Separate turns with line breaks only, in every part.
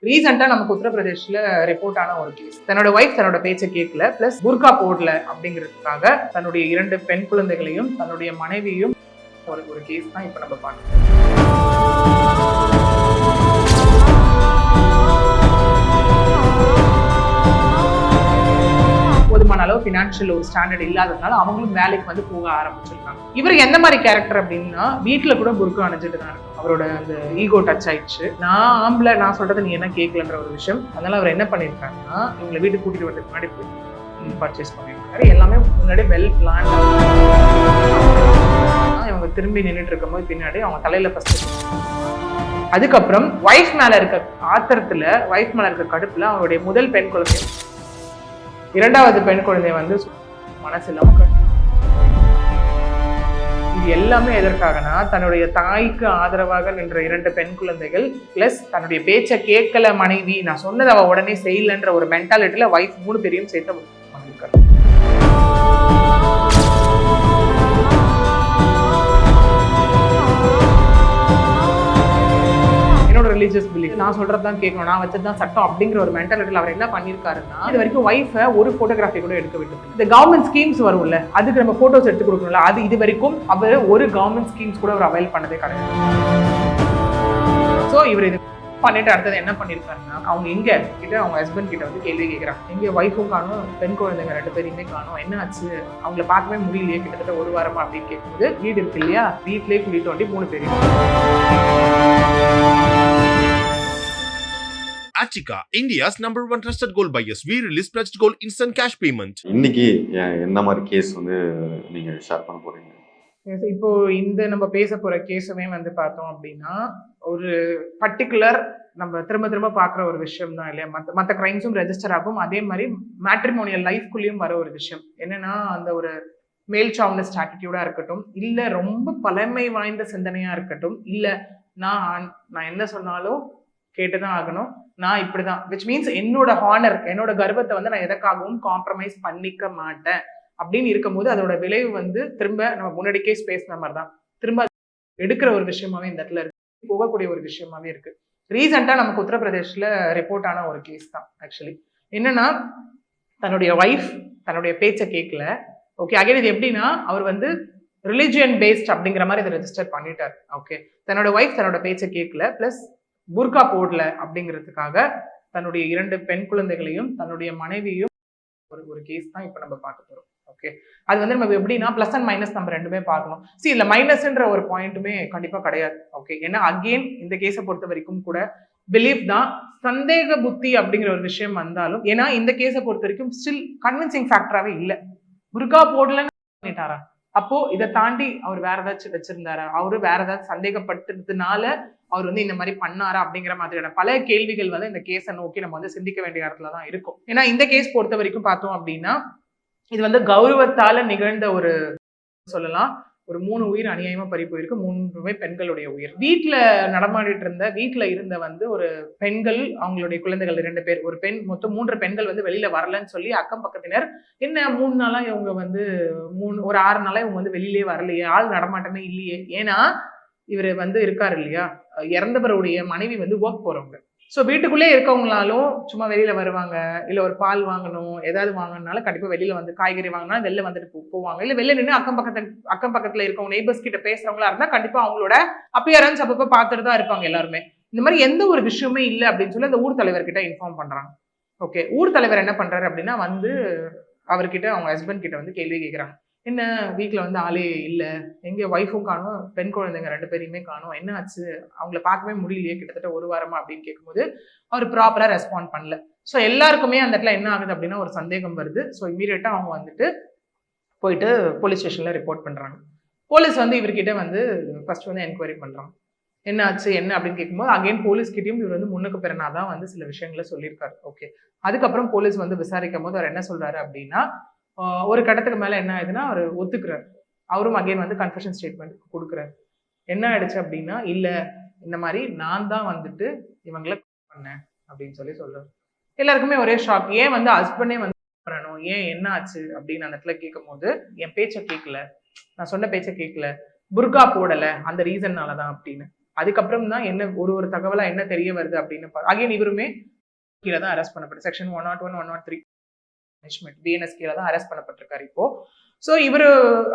ரீசெண்டா நமக்கு உத்தரப்பிரதேஷ்ல ரிப்போர்ட் ஆன ஒரு கேஸ். தன்னோட ஒய்ஃப் தன்னோட பேச்சை கேட்கல, பிளஸ் புர்கா போடல அப்படிங்கிறதுக்காக தன்னுடைய 2 பெண் குழந்தைகளையும் தன்னுடைய மனைவியும் ஒரு கேஸ் தான் இப்ப நம்ம பார்க்கணும். போதுமான அளவு பினான்சியல் ஒரு ஸ்டாண்டர்ட் இல்லாததுனால அவங்களும் வேலைக்கு வந்து போக ஆரம்பிச்சிருக்காங்க. இவருக்கு எந்த மாதிரி கேரக்டர் அப்படின்னா, வீட்டுல கூட புர்கா அணிஞ்சிட்டு தான் இருக்கும். அவரோட அந்த ஈகோ டச் ஆயிடுச்சு. நான் ஆம்பளை, நான் சொல்றதை நீ என்ன கேட்கலன்ற ஒரு விஷயம். அதனால அவர் என்ன பண்ணிருக்காருன்னா, இவங்களை வீட்டுக்கு கூட்டிட்டு வரதுக்கு முன்னாடி போய் பர்ச்சேஸ் பண்ணிருக்காரு. எல்லாமே முன்னாடி வெல் பிளான். இவங்க திரும்பி நின்றுட்டு இருக்கும்போது பின்னாடி அவங்க தலையில ஃபர்ஸ்ட், அதுக்கப்புறம் வைஃப் மேல இருக்க ஆத்திரத்துல, வைஃப் மேல இருக்க கடுப்புல அவருடைய முதல் பெண் குழந்தை, 2வது பெண் குழந்தை வந்து மனசு இல்லாம. இது எல்லாமே எதற்காகனா, தன்னுடைய தாய்க்கு ஆதரவாக நின்ற 2 பெண் குழந்தைகள் பிளஸ் தன்னுடைய பேச்சை கேட்கல மனைவி, நான் சொன்னது அவ உடனே செய்யலன்ற ஒரு மென்டாலிட்டியில வைஃப் 3 பேரையும் சேர்த்து பண்ணிருக்காரு. ரிலீஜியஸ் பிலீஃப், நான் சொல்றதுதான் கேட்கணும், நான் வச்சதுதான் சட்டம் அப்படிங்கிற ஒரு மென்டாலிட்டியில் அவர் என்ன பண்ணிருக்காருன்னா, இது வரைக்கும் வைஃபை ஒரு போட்டோகிராஃபி கூட எடுக்க விட்டு, இந்த கவர்மெண்ட் ஸ்கீம்ஸ் வரும்ல, அதுக்கு நம்ம போட்டோஸ் எடுத்து கொடுக்கணும்ல, அது இது வரைக்கும் அவர் ஒரு கவர்மெண்ட் ஸ்கீம்ஸ் கூட அவர் அவைல் பண்ணதே கிடையாது. ஸோ இவர் இது பண்ணிட்டு அடுத்தது என்ன பண்ணிருக்காருன்னா, அவங்க எங்க கிட்ட அவங்க ஹஸ்பண்ட் கிட்ட வந்து கேள்வி கேட்கிறாங்க. எங்க ஒய்ஃபும் காணும், பெண் குழந்தைங்க 2 பேரையுமே காணும், என்ன ஆச்சு, அவங்கள பார்க்கவே முடியலையே, கிட்டத்தட்ட 1 வாரமா அப்படின்னு கேட்கும்போது, வீடு இருக்கு இல்லையா, வீட்லயே கூட்டிட்டு வந்து 3 பேரையும்.
Achika, India's #1 trusted gold buyers. We release pledged gold instant cash payment.
இன்னைக்கு என்ன மாதிரி கேஸ் வந்து நீங்க ஷேர் பண்ண போறீங்க?
இப்போ இந்த நம்ம பேச போற கேஸுமே வந்து பார்த்தோம் அப்படின்னா, ஒரு பர்டிகுலர் நம்ம திரும்ப திரும்ப பார்க்குற ஒரு விஷயம் தான் இல்லையா. மற்ற கிரைம்ஸும் ரெஜிஸ்டர் ஆகும். அதே மாதிரி மேட்ரிமோனியல் லைஃப்குள்ளேயும் வர ஒரு விஷயம் என்னன்னா, அந்த ஒரு மேல் சாவனிஸ்ட் ஆட்டிடியூடா இருக்கட்டும், இல்ல ரொம்ப பழமை வாய்ந்த சிந்தனையா இருக்கட்டும், இல்ல நான் என்ன சொன்னாலும் கேட்டுதான் ஆகணும், நான் இப்படிதான், விச் மீன்ஸ் என்னோட ஹானர், என்னோட கர்வத்தை வந்து நான் எதற்காகவும் காம்ப்ரமைஸ் பண்ணிக்க மாட்டேன் அப்படின்னு இருக்கும்போது, அதோட விளைவு வந்து திரும்ப நம்ம முன்னாடி கேஸ் பேசின மாதிரி தான் திரும்ப எடுக்கிற ஒரு விஷயமாவே இந்த இடத்துல இருக்கு, போகக்கூடிய ஒரு விஷயமாவே இருக்கு. ரீசெண்டா நமக்கு உத்தரப்பிரதேஷ்ல ரிப்போர்ட் ஆன ஒரு கேஸ் தான். ஆக்சுவலி என்னன்னா, தன்னுடைய ஒய்ஃப் தன்னுடைய பேச்சை கேட்கல. ஓகே, அகைன் இது எப்படின்னா, அவர் வந்து ரிலிஜியன் பேஸ்ட் அப்படிங்கிற மாதிரி இதை ரெஜிஸ்டர் பண்ணிட்டார். ஓகே, தன்னோட ஒய்ஃப் தன்னோட பேச்சை கேட்கல, பிளஸ் புர்கா போடல அப்படிங்கிறதுக்காக தன்னுடைய 2 பெண் குழந்தைகளையும் தன்னுடைய மனைவியும் ஒரு கேஸ் தான் இப்ப நம்ம பார்க்க போறோம். ஓகே, அது வந்து நம்ம எப்படின்னா பிளஸ் அண்ட் மைனஸ் நம்ம ரெண்டுமே பார்க்கணும். இல்ல மைனஸ்ன்ற ஒரு பாயிண்ட்டுமே கண்டிப்பா கிடையாது. ஓகே, ஏன்னா அகெயின் இந்த கேஸை பொறுத்த வரைக்கும் கூட பிலீஃப் தான், சந்தேக புத்தி அப்படிங்கிற ஒரு விஷயம் வந்தாலும், ஏன்னா இந்த கேஸை பொறுத்த வரைக்கும் ஸ்டில் கன்வின்சிங் ஃபேக்டராகவே இல்லை. புர்கா போடலன்னு பண்ணிட்டாரா, அப்போ இதை தாண்டி அவர் வேற ஏதாச்சும் வச்சிருந்தாரா, அவரு வேற ஏதாவது சந்தேகப்பட்டதுனால அவர் வந்து இந்த மாதிரி பண்ணாரா அப்படிங்கிற மாதிரியான பல கேள்விகள் வந்து இந்த கேஸை நோக்கி நம்ம வந்து சிந்திக்க வேண்டிய இடத்துல தான் இருக்கும். ஏன்னா இந்த கேஸ் பொறுத்த வரைக்கும் பார்த்தோம் அப்படின்னா, இது வந்து கௌரவத்தால நிகழ்ந்த ஒரு சொல்லலாம், ஒரு 3 உயிர் அநியாயமா பறி போயிருக்கு. 3 பெண்களுடைய உயிர். வீட்டுல நடமாடிட்டு இருந்த, வீட்டுல இருந்த வந்து ஒரு பெண்கள், அவங்களுடைய குழந்தைகள் 2 பேர், ஒரு பெண், மொத்தம் 3 பெண்கள் வந்து வெளியில வரலன்னு சொல்லி அக்கம் பக்கத்தினர், என்ன 3 நாளா இவங்க வந்து ஒரு 6 நாளா இவங்க வந்து வெளியிலே வரலையே, ஆள் நடமாட்டமே இல்லையே. ஏன்னா இவர் வந்து இருக்காரு இல்லையா, இறந்தவருடைய மனைவி வந்து ஒர்க் போறவங்க. ஸோ வீட்டுக்குள்ளே இருக்கவங்களாலும் சும்மா வெளியில வருவாங்க, இல்லை ஒரு பால் வாங்கணும், ஏதாவது வாங்கணும்னால கண்டிப்பா வெளியில வந்து காய்கறி வாங்கினா வெளில வந்துட்டு போவாங்க, இல்லை வெளில நின்று அக்கம் பக்கத்துல இருக்கவங்க நெய்பர்ஸ் கிட்ட பேசுறவங்களா இருந்தா கண்டிப்பா அவங்களோட அப்பியரன்ஸ் அப்பப்போ பார்த்துட்டு தான் இருப்பாங்க எல்லாருமே. இந்த மாதிரி எந்த ஒரு விஷயமே இல்லை அப்படின்னு சொல்லி அந்த ஊர் தலைவர்கிட்ட இன்ஃபார்ம் பண்றாங்க. ஓகே, ஊர் தலைவர் என்ன பண்றாரு அப்படின்னா, வந்து அவர்கிட்ட அவங்க ஹஸ்பண்ட் கிட்ட வந்து கேள்வி கேட்குறாங்க. என்ன வீட்டில் வந்து ஆளே இல்லை, எங்க ஒய்ஃபும் காணும், பெண் குழந்தைங்க 2 பேரையுமே காணும், என்ன ஆச்சு, அவங்கள பார்க்கவே முடியலையே, கிட்டத்தட்ட 1 வாரமா அப்படின்னு கேட்கும்போது அவர் ப்ராப்பரா ரெஸ்பாண்ட் பண்ணல. ஸோ எல்லாருக்குமே அந்த இடத்துல என்ன ஆகுது அப்படின்னா ஒரு சந்தேகம் வருது. ஸோ இமீடியட்டா அவங்க வந்துட்டு போயிட்டு போலீஸ் ஸ்டேஷன்ல ரிப்போர்ட் பண்றாங்க. போலீஸ் வந்து இவர்கிட்ட வந்து ஃபர்ஸ்ட் வந்து என்கொயரி பண்றாங்க. என்ன ஆச்சு என்ன அப்படின்னு கேட்கும்போது அகைன் போலீஸ் கிட்டையும் இவர் வந்து முன்னுக்கு பிறனாதான் வந்து சில விஷயங்களை சொல்லியிருக்காரு. ஓகே, அதுக்கப்புறம் போலீஸ் வந்து விசாரிக்கும் போது அவர் என்ன சொல்றாரு அப்படின்னா, ஒரு கட்டத்துக்கு மேல என்ன ஆகுதுன்னா அவர் ஒத்துக்கிறார். அவரும் அகைன் வந்து கன்ஃபெஷன் ஸ்டேட்மெண்ட் கொடுக்குறாரு. என்ன ஆயிடுச்சு அப்படின்னா, இல்ல இந்த மாதிரி நான் தான் வந்துட்டு இவங்களை பண்ணேன் அப்படின்னு சொல்றாரு. எல்லாருக்குமே ஒரே ஷாக். ஏன் வந்து ஹஸ்பண்டே வந்து பண்ணணும், ஏன் என்ன ஆச்சு அப்படின்னு அந்த இடத்துல கேட்கும் போது, என் பேச்சை கேட்கல, நான் சொன்ன பேச்சை கேட்கல, புர்கா போடல, அந்த ரீசன்னாலதான் அப்படின்னு. அதுக்கப்புறம் தான் என்ன ஒரு தகவலா என்ன தெரிய வருது அப்படின்னு அகைன் இவருமே கீழே தான் அரெஸ்ட் பண்ணப்பட்டு செக்ஷன் 101 103 பனிஷ்மெண்ட் பிஎன்எஸ் கீழே தான் அரெஸ்ட் பண்ணப்பட்டிருக்காரு இப்போ. ஸோ இவர்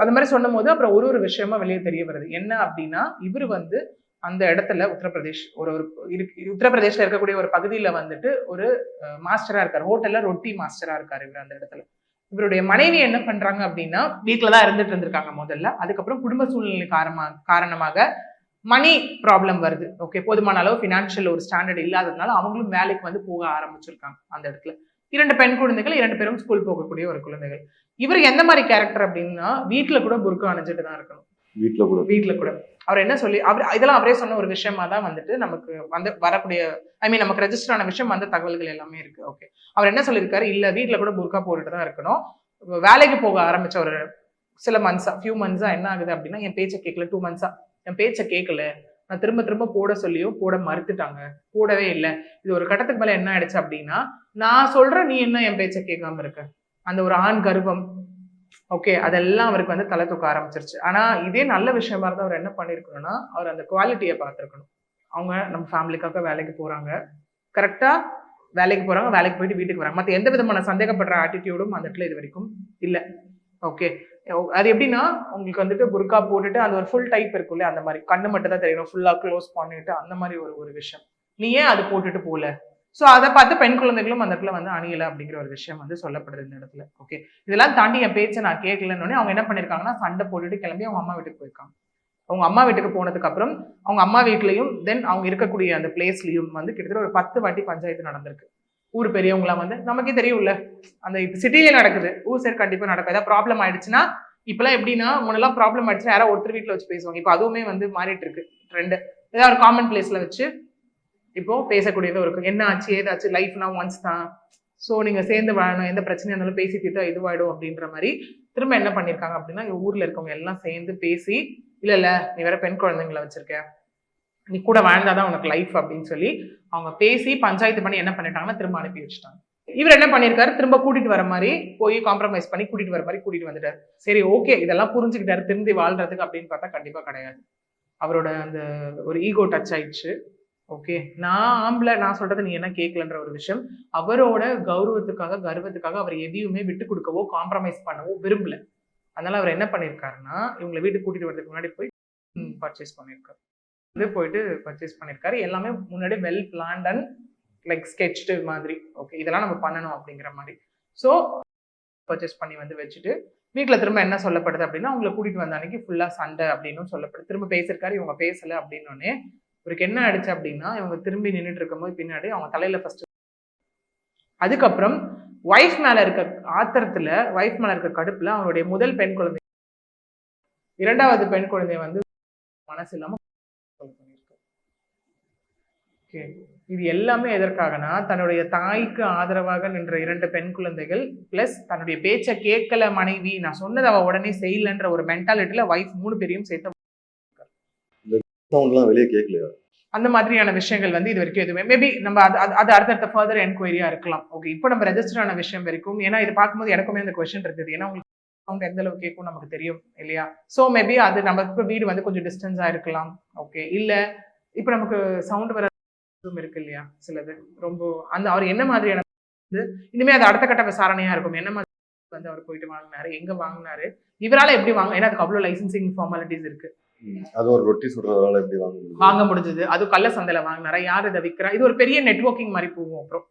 அந்த மாதிரி சொன்னும் போது அப்புறம் ஒரு விஷயமா வெளியே தெரிய வருது என்ன அப்படின்னா, இவர் வந்து அந்த இடத்துல உத்தரப்பிரதேஷ்ல இருக்கக்கூடிய ஒரு பகுதியில வந்துட்டு ஒரு மாஸ்டரா இருக்காரு, ஹோட்டல்ல ரொட்டி மாஸ்டரா இருக்காரு இவர் அந்த இடத்துல. இவருடைய மனைவி என்ன பண்றாங்க அப்படின்னா வீட்டுலதான் இருந்துட்டு இருந்திருக்காங்க முதல்ல. அதுக்கப்புறம் குடும்ப சூழ்நிலை காரணமாக மணி ப்ராப்ளம் வருது. ஓகே, போதுமான அளவு பினான்சியல் ஒரு ஸ்டாண்டர்ட் இல்லாததுனால அவங்களும் வேலைக்கு வந்து போக ஆரம்பிச்சிருக்காங்க அந்த இடத்துல. 2 பெண் குழந்தைகள், 2 பேரும் ஸ்கூல் போகக்கூடிய ஒரு குழந்தைகள். இவர் எந்த மாதிரி கேரக்டர் அப்படின்னா வீட்டுல கூட புர்கா அணிஞ்சிட்டு தான் இருக்கணும். வீட்டுல கூட அவர் என்ன சொல்லி இதெல்லாம் அவரே சொன்ன ஒரு விஷயமா தான் வந்துட்டு நமக்கு வந்து வரக்கூடிய நமக்கு ரெஜிஸ்டர் ஆன விஷயம் அந்த தகவல்கள் எல்லாமே இருக்கு. ஓகே, அவர் என்ன சொல்லியிருக்காரு, இல்ல வீட்டுல கூட புர்கா போட்டுட்டு தான் இருக்கணும். வேலைக்கு போக ஆரம்பிச்ச ஒரு சில ஃபியூ மந்த்ஸா என்ன ஆகுது அப்படின்னா என் பேச்சை கேட்கல. 2 மந்த்ஸா என் பேச்சை கேட்கல, நான் திரும்ப போட சொல்லியும் போட மறுத்துட்டாங்க, போடவே இல்லை. இது ஒரு கட்டத்துக்கு மேல என்ன ஆயிடுச்சு அப்படின்னா, நான் சொல்றேன் நீ என்ன என் பேச்சை கேட்காம இருக்க, அந்த ஒரு ஆண் கர்வம். ஓகே, அதெல்லாம் அவருக்கு வந்து தலை தூக்க ஆரம்பிச்சிருச்சு. ஆனா இதே நல்ல விஷயமா இருந்தா அவர் என்ன பண்ணிருக்கணும்னா, அவர் அந்த குவாலிட்டியை பார்த்துருக்கணும். அவங்க நம்ம ஃபேமிலிக்காக வேலைக்கு போறாங்க, கரெக்டா வேலைக்கு போறாங்க, வேலைக்கு போயிட்டு வீட்டுக்கு வராங்க. மற்ற எந்த விதமான சந்தேகப்படுற ஆட்டிடியூடும் அந்த இடத்துல இது வரைக்கும் இல்லை. ஓகே, அது எப்படின்னா உங்களுக்கு வந்துட்டு புர்கா போட்டுட்டு அந்த ஒரு ஃபுல் டைப் இருக்குல்ல, அந்த மாதிரி கண்ணு மட்டும் தான் தெரியணும், ஃபுல்லா க்ளோஸ் பண்ணிட்டு அந்த மாதிரி ஒரு விஷயம். நீ ஏன் அது போட்டுட்டு போல? ஸோ அதை பார்த்து பெண் குழந்தைகளும் அந்த இடத்துல வந்து அணியலை அப்படிங்கிற ஒரு விஷயம் வந்து சொல்லப்படுது இந்த இடத்துல. ஓகே, இதெல்லாம் தாண்டி என் பேச்சை நான் கேட்கலன்னு அவங்க என்ன பண்ணிருக்காங்கன்னா சண்டை போட்டுட்டு கிளம்பி அவங்க அம்மா வீட்டுக்கு போயிருக்காங்க. அவங்க அம்மா வீட்டுக்கு போனதுக்கு அப்புறம் அவங்க அம்மா வீட்லயும் தென் அவங்க இருக்கக்கூடிய அந்த பிளேஸ்லயும் வந்து கிட்டத்தட்ட ஒரு 10 வாட்டி பஞ்சாயத்து நடந்திருக்கு. ஊர் பெரியவங்களாம் வந்து நமக்கே தெரியும்ல, அந்த இப்ப சிட்டிலே நடக்குது, ஊர் சைடு கண்டிப்பா நடக்கும். ஏதாவது ப்ராப்ளம் ஆயிடுச்சுன்னா இப்பெல்லாம் எப்படின்னா முன்னெல்லாம் ப்ராப்ளம் ஆயிடுச்சுன்னா யாராவது ஒருத்தர் வீட்டுல வச்சு பேசுவாங்க. இப்போ அதுவுமே வந்து மாறிட்டு இருக்கு ட்ரெண்ட். ஏதாவது ஒரு காமன் பிளேஸ்ல வச்சு இப்போ பேசக்கூடியதும் இருக்கு. என்ன ஆச்சு ஏதாச்சு, லைஃப்னா ஒன்ஸ் தான், ஸோ நீங்க சேர்ந்து வாழணும், எந்த பிரச்சனையா இருந்தாலும் பேசி தீர்த்தா இதுவாயிடும் அப்படின்ற மாதிரி திரும்ப என்ன பண்ணிருக்காங்க அப்படின்னா ஊர்ல இருக்கவங்க எல்லாம் சேர்ந்து பேசி, இல்ல நீ வேற பெண் குழந்தைங்களை வச்சிருக்க, நீ கூட வாழ்ந்தாதான் உனக்கு லைஃப் அப்படின்னு சொல்லி அவங்க பேசி பஞ்சாயத்து பண்ணி என்ன பண்ணிட்டாங்கன்னா திரும்ப அனுப்பி வச்சுட்டாங்க. இவர் என்ன பண்ணிருக்காரு, திரும்ப கூட்டிட்டு வர மாதிரி போய் காம்ப்ரமைஸ் பண்ணி கூட்டிட்டு வர மாதிரி கூட்டிட்டு வந்துட்டாரு. சரி ஓகே, இதெல்லாம் புரிஞ்சுக்கிட்டாரு திருந்தி வாழ்றதுக்கு அப்படின்னு பார்த்தா கண்டிப்பா கிடையாது. அவரோட அந்த ஒரு ஈகோ டச் ஆயிடுச்சு. ஓகே, நான் ஆம்பளை, நான் சொல்றது நீ என்ன கேட்கலன்ற ஒரு விஷயம். அவரோட கௌரவத்துக்காக கர்வத்துக்காக அவர் எதையுமே விட்டு கொடுக்கவோ காம்ப்ரமைஸ் பண்ணவோ விரும்பல. அதனால அவர் என்ன பண்ணிருக்காருன்னா இவங்களை வீட்டுக்கு கூட்டிட்டு வரதுக்கு முன்னாடி போய் பர்ச்சேஸ் பண்ணிருக்காரு. போயிட்டு பர்ச்சேஸ் பண்ணிருக்காரு. எல்லாமே முன்னாடி வெல் பிளான்ட் அண்ட் லைக் ஸ்கெட்ச்டு மாதிரி. ஓகே, இதெல்லாம் நம்ம பண்ணணும் அப்படிங்கிற மாதிரி. ஸோ பர்ச்சேஸ் பண்ணி வந்து வச்சுட்டு வீட்டில் திரும்ப என்ன சொல்லப்படுது அப்படின்னா அவங்களை கூட்டிட்டு வந்த அன்னைக்கு ஃபுல்லா சண்டை அப்படின்னு சொல்லப்படுது. திரும்ப பேசியிருக்காரு, இவங்க பேசல அப்படின்னோடனே இவருக்கு என்ன ஆயிடுச்சு அப்படின்னா இவங்க திரும்பி நின்றுட்டு இருக்கும்போது பின்னாடி அவங்க தலையில ஃபர்ஸ்ட், அதுக்கப்புறம் ஒய்ஃப் மேல இருக்க ஆத்திரத்துல, ஒய்ஃப் மேல இருக்க கடுப்புல அவங்களுடைய முதல் பெண் குழந்தை, 2வது பெண் குழந்தைய வந்து மனசு இல்லாம பண்ணிருக்கு. ஓகே, இது எல்லாமே எதற்காகனா தன்னுடைய தாய்க்கு ஆதரவாக நின்ற 2 பெண் குழந்தைகள் பிளஸ் தன்னுடைய பேச்சை கேட்கல மனைவி, நான் சொன்னதை அவ உடனே செய்யலன்ற ஒரு மென்டாலிட்டியில ஒய்ஃப் 3 பேரையும் சேர்த்து
வெளியே கேட்கலையா
அந்த மாதிரியான விஷயங்கள் வந்து இது வரைக்கும் எதுவுமே மேபி நம்ம அது அடுத்தடுத்த ஃபர்தர் என்கொயரியா இருக்கலாம். ஓகே, இப்போ நம்ம ரெஜிஸ்டர் ஆன விஷயம் வரைக்கும், ஏன்னா இது பார்க்கும்போது எனக்குமே அந்த கொஸ்டின் இருக்குது, ஏன்னா உங்களுக்கு அவங்க எந்த அளவுக்கு கேட்கும் நமக்கு தெரியும் இல்லையா. ஸோ மேபி அது நம்ம இப்போ வீடு வந்து கொஞ்சம் டிஸ்டன்ஸா இருக்கலாம். ஓகே, இல்ல இப்போ நமக்கு சவுண்ட் வர இருக்கு இல்லையா சிலது ரொம்ப அந்த அவர் என்ன மாதிரியான இனிமே அது அடுத்த கட்ட விசாரணையா இருக்கும். என்ன மாதிரி வந்து அவர் போயிட்டு வாங்கினாரு, எங்க வாங்கினாரு, இவரால எப்படி வாங்க, ஏன்னா அதுக்கு அவ்வளவு லைசன்சிங் ஃபார்மாலிட்டிஸ் இருக்கு.
அது ஒரு ரொட்டி சுடுறதால எப்படி
வாங்க முடிஞ்சது, அது கள்ள சந்தையில வாங்கினாரா, யார் இதை விற்கிறா, இது ஒரு பெரிய நெட்வொர்க்கிங் மாதிரி போகும். அப்புறம்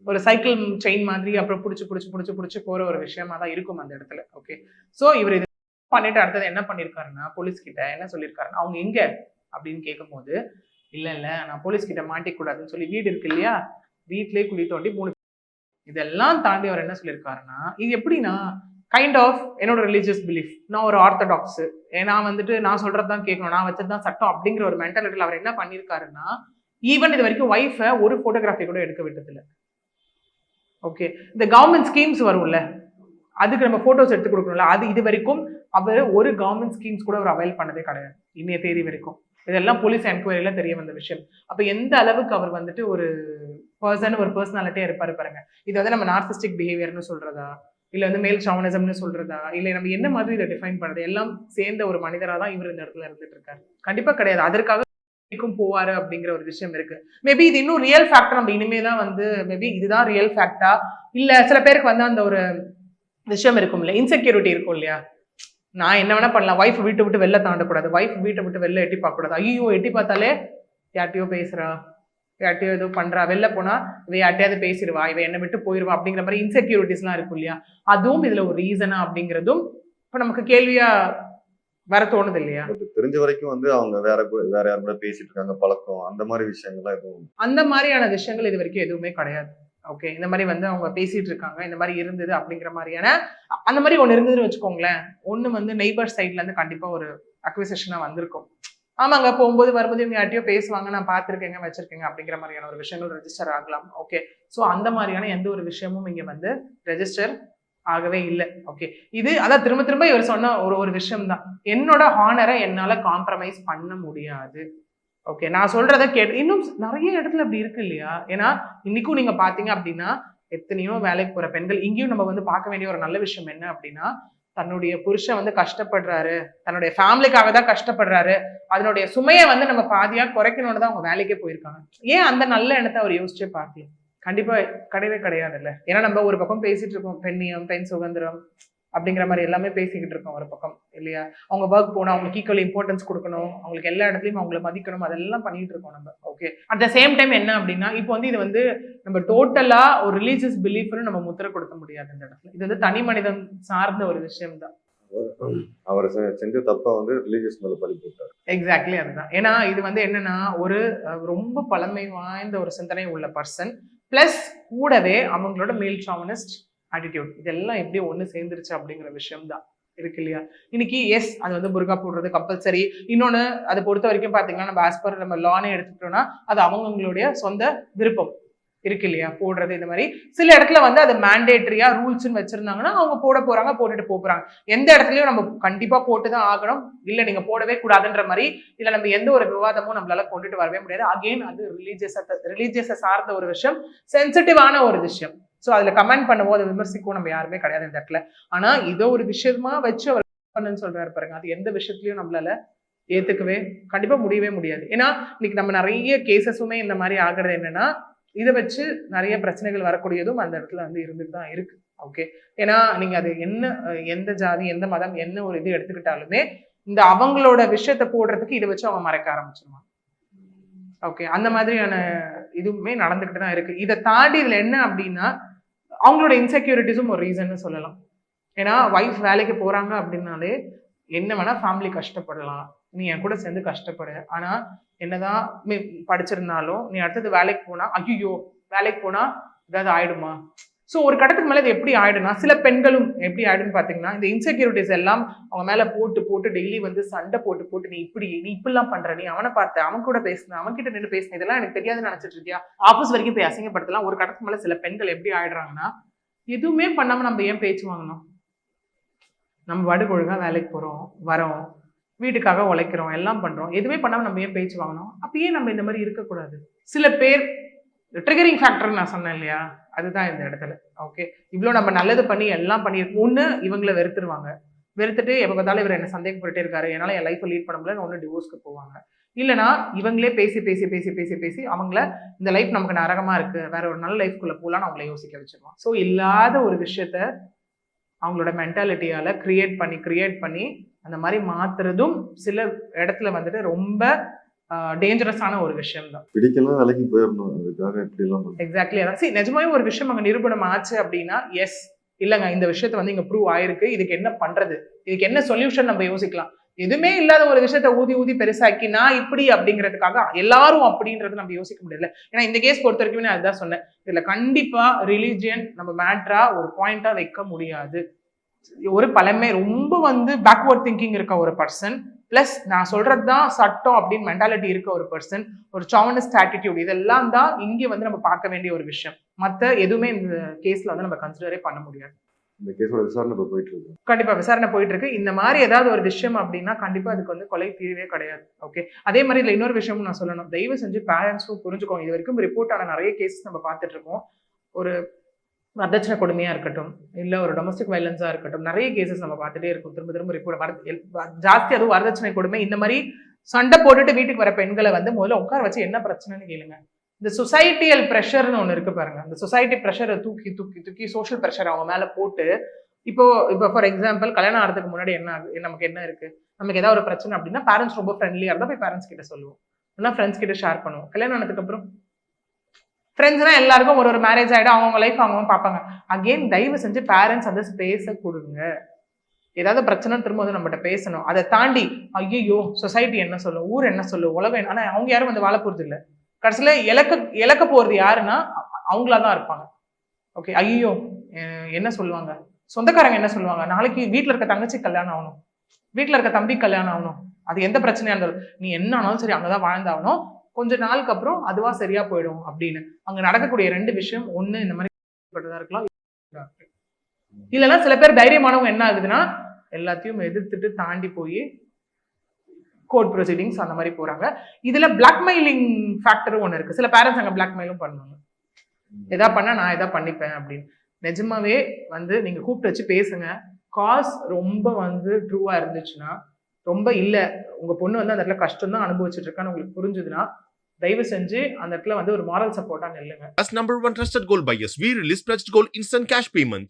ஒரு சைக்கிள் செயின் மாதிரி அப்புறம் புடிச்சு போற ஒரு விஷயமா தான் இருக்கும் அந்த இடத்துல. ஓகே, சோ இவர் இது பண்ணிட்டு அடுத்தது என்ன பண்ணிருக்காருன்னா போலீஸ் கிட்ட என்ன சொல்லியிருக்காருன்னா அவங்க எங்க அப்படின்னு கேட்கும்போது இல்ல நான் போலீஸ் கிட்ட மாட்டிக்க கூடாதுன்னு சொல்லி வீடு இருக்கு இல்லையா, வீட்லயே குழி தோண்டி 3 இதெல்லாம் தாண்டி அவர் என்ன சொல்லியிருக்காருன்னா இது எப்படின்னா கைண்ட் ஆஃப் என்னோட ரிலீஜியஸ் பிலீஃப், நான் ஒரு ஆர்த்தடாக்ஸ், நான் வந்துட்டு நான் சொல்றதுதான் கேட்கணும், நான் வச்சதுதான் சட்டம் அப்படிங்கிற ஒரு மென்டாலிட்டியில் அவர் என்ன பண்ணிருக்காருன்னா ஈவன் இது வரைக்கும் ஒய்ஃபை ஒரு போட்டோகிராஃபி கூட எடுக்க விட்டதில்லை. ஓகே, இந்த கவர்மெண்ட் ஸ்கீம்ஸ் வரும்ல, அதுக்கு நம்ம போட்டோஸ் எடுத்து கொடுக்கணும்ல, அது இது வரைக்கும் அவர் ஒரு கவர்மெண்ட் ஸ்கீம்ஸ் கூட அவர் அவைல் பண்ணதே கிடையாது இன்னைய தேதி வரைக்கும். இதெல்லாம் போலீஸ் என்கொயரியில தெரிய வந்த விஷயம். அப்ப எந்த அளவுக்கு அவர் வந்துட்டு ஒரு பர்சனாலிட்டியா இருப்பாரு பாருங்க. இது வந்து நம்ம நார்சிஸ்டிக் பிஹேவியர்னு சொல்றதா, இல்ல வந்து மேல் ஷாவனிசம்னு சொல்றதா, இல்ல நம்ம என்ன மாதிரி இதை டிஃபைன் பண்றது, எல்லாம் சேர்ந்த ஒரு மனிதரா தான் இவர் இந்த இடத்துல இருந்துட்டு இருக்காரு. கண்டிப்பா கிடையாது. அதற்காக போவாரு அப்படிங்கிற ஒரு விஷயம் இருக்கு. மேபி இது இன்னும் ரியல் ஃபேக்ட் நம்ம இனிமேதான் வந்து மேபி இதுதான் ரியல் ஃபேக்டா இல்ல சில பேருக்கு வந்து அந்த ஒரு விஷயம் இருக்கும் இல்லையா, இன்செக்யூரிட்டி இருக்கும் இல்லையா, நான் என்ன வேணா பண்ணலாம், ஒய்ஃப் வீட்டை விட்டு வெளில தாண்டக்கூடாது, ஒய்ஃப் வீட்டை விட்டு வெளில எட்டி பார்க்க கூடாது, ஐயோ எட்டி பார்த்தாலே யார்ட்டையோ பேசுறா, யார்ட்டையோ ஏதோ பண்றா, வெளில போனா இவ யார்ட்டையாவது பேசிடுவா, இவ என்னை விட்டு போயிருவா அப்படிங்கிற மாதிரி இன்செக்யூரிட்டிஸ் எல்லாம் இருக்கும் இல்லையா, அதுவும் இதுல ஒரு ரீசனா அப்படிங்கிறதும் இப்ப நமக்கு கேள்வியா வர தோணுது இல்லையா.
தெரிஞ்ச வரைக்கும் வந்து அவங்க வேற யார் கூட பேசிட்டு இருக்காங்க, பழக்கம் அந்த மாதிரி விஷயங்கள்லாம் எதுவும்
அந்த மாதிரியான விஷயங்கள் இது வரைக்கும் எதுவுமே கிடையாது. ஓகே, இந்த மாதிரி வந்து அவங்க பேசிட்டு இருக்காங்க, இந்த மாதிரி இருந்தது அப்படிங்கிற மாதிரியான அந்த மாதிரி ஒண்ணு இருந்ததுன்னு வச்சுக்கோங்களேன். ஒண்ணு வந்து நெய்பர் சைட்ல இருந்து கண்டிப்பா ஒரு அக்விசிஷனா வந்திருக்கும். ஆமாங்க, போகும்போது வரும்போது இவங்க யார்ட்டையோ பேசுவாங்க, நான் பார்த்துருக்கேங்க வச்சிருக்கேங்க அப்படிங்கிற மாதிரியான ஒரு விஷயங்கள் ரெஜிஸ்டர் ஆகலாம். ஓகே, ஸோ அந்த மாதிரியான எந்த ஒரு விஷயமும் இங்க வந்து ரெஜிஸ்டர் ஆகவே இல்லை. ஓகே, இது அதான் திரும்ப திரும்ப இவர் சொன்ன ஒரு விஷயம் தான், என்னோட ஹானரை என்னால காம்ப்ரமைஸ் பண்ண முடியாது. ஓகே, நான் சொல்றத கேட்டு இன்னும் நிறைய இடத்துல அப்படி இருக்கு இல்லையா. ஏன்னா இன்னைக்கும் நீங்க பாத்தீங்க அப்படின்னா எத்தனையோ வேலைக்கு போற பெண்கள், இங்கேயும் நம்ம வந்து பார்க்க வேண்டிய ஒரு நல்ல விஷயம் என்ன அப்படின்னா, தன்னுடைய புருஷன் வந்து கஷ்டப்படுறாரு, தன்னுடைய ஃபேமிலிக்காக தான் கஷ்டப்படுறாரு, அதனுடைய சுமையை வந்து நம்ம பாதியா குறைக்கணும்னு தான் அவங்க வேலைக்கே போயிருக்காங்க. ஏன் அந்த நல்ல எண்ணத்தை அவர் யோசிச்சே பார்க்கல? கண்டிப்பா கிடையவே கிடையாதுல்ல. ஏன்னா நம்ம ஒரு பக்கம் பேசிட்டு இருக்கோம் பெண்ணியம், பெண் சுதந்திரம் அப்படிங்கிற மாதிரி எல்லாமே பேசிக்கிட்டு இருக்கோம் ஒரு பக்கம் இல்லையா. அவங்க ஒர்க் போனா அவங்களுக்கு ஈக்குவல் இம்பார்ட்டன்ஸ் கொடுக்கணும், அவங்களுக்கு எல்லா இடத்துலயும் அவங்களை மதிக்கணும், அதெல்லாம் பண்ணிட்டு இருக்கோம் நம்ம. Okay, at the same time என்ன அப்படின்னா இப்போ வந்து இது வந்து நம்ம டோட்டலா ஒரு ரிலீஜியஸ் பிலீஃப்னு நம்ம முத்திரை கொடுக்க முடியாது இந்த இடத்துல. இது வந்து தனி மனிதன் சார்ந்த ஒரு விஷயம் தான்.
அவர் செஞ்ச தப்பா வந்து ரிலீஜியஸ் மேல பழி போட்டார்.
எக்ஸாக்ட்லி அதுதான். ஏன்னா இது வந்து என்னன்னா ஒரு ரொம்ப பழமை வாய்ந்த ஒரு சிந்தனை உள்ள பர்சன் பிளஸ் கூடவே அவங்களோட மேல் ஷாவனிஸ்ட் ஆட்டிடியூட், இதெல்லாம் எப்படி ஒண்ணு சேர்ந்துருச்சு அப்படிங்கிற விஷயம் தான் இருக்கு இல்லையா. இன்னைக்கு எஸ் அது வந்து புர்கா போடுறது கம்பல்சரி. இன்னொன்னு அதை பொறுத்த வரைக்கும் பாத்தீங்கன்னா நம்ம ஆஸ்பர் நம்ம லானே எடுத்துக்கிட்டோம்னா அது அவங்களுடைய சொந்த விருப்பம் இருக்கு இல்லையா போடுறது. இந்த மாதிரி சில இடத்துல வந்து அது மேண்டேட்டரியா ரூல்ஸ்ன்னு வச்சிருந்தாங்கன்னா அவங்க போட போறாங்க, போட்டுட்டு போறாங்க. எந்த இடத்துலயும் நம்ம கண்டிப்பா போட்டுதான் ஆகணும், இல்ல நீங்க போடவே கூடாதுன்ற மாதிரி இல்ல நம்ம எந்த ஒரு விவாதமும் நம்மளால கொண்டுட்டு வரவே முடியாது. அகெயின் அது ரிலீஜியஸை சார்ந்த ஒரு விஷயம், சென்சிட்டிவான ஒரு விஷயம். ஸோ அதுல கமெண்ட் பண்ணும்போது விமர்சிக்கும் நம்ம யாருமே கிடையாது இந்த இடத்துல. ஆனா இதோ ஒரு விஷயமா வச்சு அவர் பண்ணுன்னு சொல்றாரு பாருங்க, அது எந்த விஷயத்துலயும் நம்மளால ஏத்துக்கவே கண்டிப்பா முடியவே முடியாது. ஏன்னா இன்னைக்கு நம்ம நிறைய கேசஸுமே இந்த மாதிரி ஆகுறது என்னன்னா இதை வச்சு நிறைய பிரச்சனைகள் வரக்கூடியதும் அந்த இடத்துல வந்து இருந்துட்டு தான் இருக்கு. ஓகே, ஏன்னா நீங்க அது என்ன எந்த ஜாதி எந்த மதம் என்ன ஒரு இது எடுத்துக்கிட்டாலுமே இந்த அவங்களோட விஷயத்த போடுறதுக்கு இதை வச்சு அவங்க மறைக்க ஆரம்பிச்சிருவாங்க. ஓகே, அந்த மாதிரியான இதுவுமே நடந்துகிட்டு தான் இருக்கு. இதை தாண்டி இதுல என்ன அப்படின்னா அவங்களோட இன்செக்யூரிட்டிஸும் ஒரு ரீசன் சொல்லலாம். ஏன்னா ஒய்ஃப் வேலைக்கு போறாங்க அப்படின்னாலே என்ன வேணா ஃபேமிலி கஷ்டப்படலாம், நீ என் கூட சேர்ந்து கஷ்டப்படு, ஆனா என்னதான் படிச்சிருந்தாலும் நீ அடுத்தது வேலைக்கு போனா ஐயோ வேலைக்கு போனா ஏதாவது ஆயிடுமா. ஸோ ஒரு கட்டத்துக்கு மேல இது எப்படி ஆயிடும்னா சில பெண்களும் எப்படி ஆயிடுன்னு பாத்தீங்கன்னா இந்த இன்செக்யூரிட்டிஸ் எல்லாம் அவங்க மேல போட்டு போட்டு டெய்லி வந்து சண்டை போட்டு போட்டு நீ இப்படிலாம் பண்ற, நீ அவனை பார்த்த அவன் கூட பேசின அவன் கிட்ட நின்று பேசின இதெல்லாம் எனக்கு தெரியாதுன்னு நினைச்சிட்டு இருக்கியா, ஆஃபீஸ் வரைக்கும் போய் அசிங்கப்படுத்தலாம். ஒரு கட்டத்துக்கு மேல சில பெண்கள் எப்படி ஆயிடுறாங்கன்னா எதுவுமே பண்ணாம நம்ம ஏன் பேச்சு வாங்கணும், நம்ம வடுக்கு ஒழுங்கா வேலைக்கு போறோம் வரோம் வீட்டுக்காக உழைக்கிறோம் எல்லாம் பண்றோம், எதுவுமே பண்ணாம நம்ம ஏன் பேச்சு வாங்கணும், அப்பயே நம்ம இந்த மாதிரி இருக்கக்கூடாது. சில பேர் ட்ரிகரிங் ஃபேக்டர் நான் சொன்னேன் இல்லையா, அதுதான் இந்த இடத்துல. ஓகே, இவ்வளவு நம்ம நல்லது பண்ணி எல்லாம் பண்ணியிருக்கோம், ஒண்ணு இவங்களை வெறுத்துருவாங்க, வெறுத்துட்டு எப்ப பார்த்தாலும் இவர் என்ன சந்தேகப்பட்டுட்டே இருக்காரு என்னால என் லைஃப்பை லீட் பண்ண முடியல ஒன்னு டிவோர்ஸ்க்கு போவாங்க. இல்லைன்னா இவங்களே பேசி பேசி பேசி பேசி பேசி அவங்கள இந்த லைஃப் நமக்கு நரகமா இருக்கு வேற ஒரு நல்ல லைஃப்குள்ள போலான்னு அவங்கள யோசிக்க வச்சிருவாங்க. ஸோ இல்லாத ஒரு விஷயத்த அவங்களோட மென்டாலிட்டியால கிரியேட் பண்ணி அந்த மாதிரி மாத்துறதும் சில இடத்துல வந்துட்டு ரொம்ப டேஞ்சரஸான ஒரு விஷயம் தான்.
பிடிக்கலாம் வேலைக்கு போயிடணும், அதுக்காக இப்படி எல்லாம்
எக்ஸாக்ட்லி அதான். சரி, நிஜமாவே ஒரு விஷயம் அங்க நிரூபணம் ஆச்சு அப்படின்னா எஸ் இல்லைங்க இந்த விஷயத்த வந்து இங்க ப்ரூவ் ஆயிருக்கு, இதுக்கு என்ன பண்றது, இதுக்கு என்ன சொல்யூஷன் நம்ம யோசிக்கலாம். எதுவுமே இல்லாத ஒரு விஷயத்த ஊதி பெருசாக்கி நான் இப்படி அப்படிங்கிறதுக்காக எல்லாரும் அப்படின்றது நம்ம யோசிக்க முடியல. ஏன்னா இந்த கேஸ் பொறுத்த வரைக்குமே நான் அதுதான் சொன்னேன், இதுல கண்டிப்பா ரிலீஜியன் நம்ம மேட்ரா ஒரு பாயிண்டா வைக்க முடியாது. ஒரு பழமை ரொம்ப வந்து பேக்வர்ட் திங்கிங் இருக்க ஒரு பர்சன் பிளஸ் நான் சொல்றதுதான் சட்டம் அப்படின்னு மென்டாலிட்டி இருக்க ஒரு பர்சன், ஒரு சாவனிஸ்ட் ஆட்டிடியூட், இதெல்லாம் தான் இங்கே வந்து நம்ம பார்க்க வேண்டிய ஒரு விஷயம். மற்ற எதுவுமே இந்த கேஸ்ல வந்து நம்ம கன்சிடரே பண்ண முடியாது.
இந்த கேஸோட விசாரணை போயிட்டு இருக்கு, கண்டிப்பா
விசாரணை போயிட்டு இருக்கு. இந்த மாதிரி ஏதாவது ஒரு விஷயம் அப்படின்னா கண்டிப்பா அதுக்கு வந்து கொலை தீர்வே கிடையாது. ஓகே, அதே மாதிரி இதுல இன்னொரு விஷயமும் நான் சொல்லணும், தயவு செஞ்சு பேரண்ட்ஸும் புரிஞ்சுக்கோங்க. இது வரைக்கும் ரிப்போர்ட் ஆன நிறைய கேஸ் நம்ம பார்த்துட்டு இருக்கோம், ஒரு வரதட்சணை கொடுமையா இருக்கட்டும் இல்ல ஒரு டொமஸ்டிக் வயலன்ஸா இருக்கட்டும், நிறைய கேசஸ் நம்ம பார்த்துட்டே இருக்கோம், திரும்ப திரும்ப ரிப்போர்ட் ஜாஸ்தி. அதுவும் வரதட்சணை கொடுமை இந்த மாதிரி சண்டை போட்டுட்டு வீட்டுக்கு வர பெண்களை வந்து முதல்ல உட்கார வச்சு என்ன பிரச்சனைன்னு கேளுங்க. இந்த சொசைட்டியல் ப்ரெஷர்னு ஒண்ணு இருக்கு பாருங்க. அந்த சொசைட்டி ப்ரெஷரை தூக்கி தூக்கி தூக்கி சோஷியல் ப்ரெஷர் அவங்க மேல போட்டு இப்போ ஃபார் எக்ஸாம்பிள் கல்யாணம் ஆகிறதுக்கு முன்னாடி என்ன ஆகுது, நமக்கு என்ன இருக்கு, நமக்கு ஏதாவது ஒரு பிரச்சனை அப்படின்னா பேரண்ட்ஸ் ரொம்ப ஃப்ரெண்ட்லியா இருந்தா போய் பேரண்ட்ஸ் கிட்ட சொல்லுவோம், இல்லைன்னா ஃப்ரெண்ட்ஸ் கிட்ட ஷேர் பண்ணுவோம். கல்யாணம் ஆனதுக்கு அப்புறம் ஃப்ரெண்ட்ஸ்னா எல்லாருக்கும் ஒரு மேரேஜ் ஆயிடும், அவங்க லைஃப் அவங்க பார்ப்பாங்க. அகெயின் தயவு செஞ்சு பேரண்ட்ஸ் அந்த ஸ்பேஸ கொடுங்க. ஏதாவது பிரச்சனை திரும்ப வந்து நம்மகிட்ட பேசணும். அதை தாண்டி ஐயோ சொசைட்டி என்ன சொல்லும், ஊர் என்ன சொல்லும், உலகம் ஆனா அவங்க யாரும் வந்து வாழ போறது இல்லை. கடைசியில இழக்க போறது யாருன்னா அவங்களாதான் இருப்பாங்க. ஓகே, ஐயோ என்ன சொல்லுவாங்க, சொந்தக்காரங்க என்ன சொல்லுவாங்க, நாளைக்கு வீட்டுல இருக்க தங்கச்சி கல்யாணம் ஆகணும், வீட்டுல இருக்க தம்பி கல்யாணம் ஆகணும், அது எந்த பிரச்சனையா இருந்தாலும் நீ என்ன ஆனாலும் சரி அங்கதான் வாழ்ந்தாகணும், கொஞ்ச நாளுக்கு அப்புறம் அதுவா சரியா போயிடும் அப்படின்னு. அங்க நடக்கக்கூடிய 2 விஷயம், ஒண்ணு இந்த மாதிரி இருக்கலாம், இல்லைன்னா சில பேர் தைரியமானவங்க என்ன ஆகுதுன்னா எல்லாத்தையும் எதிர்த்துட்டு தாண்டி போய் கோர்ட் ப்ரொசீடிங்ஸ் அந்த மாதிரி போறாங்க. இதுல பிளாக்மெயிலிங் ஃபேக்டரும் ஒண்ணு இருக்கு. சில பேரண்ட்ஸ் அங்க பிளாக்மெயிலும் பண்ணுவாங்க, எதா பண்ணா நான் எதா பண்ணிப்பேன் அப்படின்னு. நிஜமாவே வந்து நீங்க கூப்பிட்டு வச்சு பேசுங்க. காஸ் ரொம்ப வந்து ட்ரூவா இருந்துச்சுன்னா, ரொம்ப இல்ல உங்க பொண்ணு வந்து அந்த இடத்துல கஷ்டம் தான் அனுபவிச்சுட்டு இருக்கான்னு உங்களுக்கு புரிஞ்சுதுன்னா, தயவு செஞ்சு அந்த இடத்துல வந்து ஒரு மாரல் சப்போர்ட்டா நில்லுங்க.
As number 1 trusted gold buyers, we release pledged gold instant cash payment.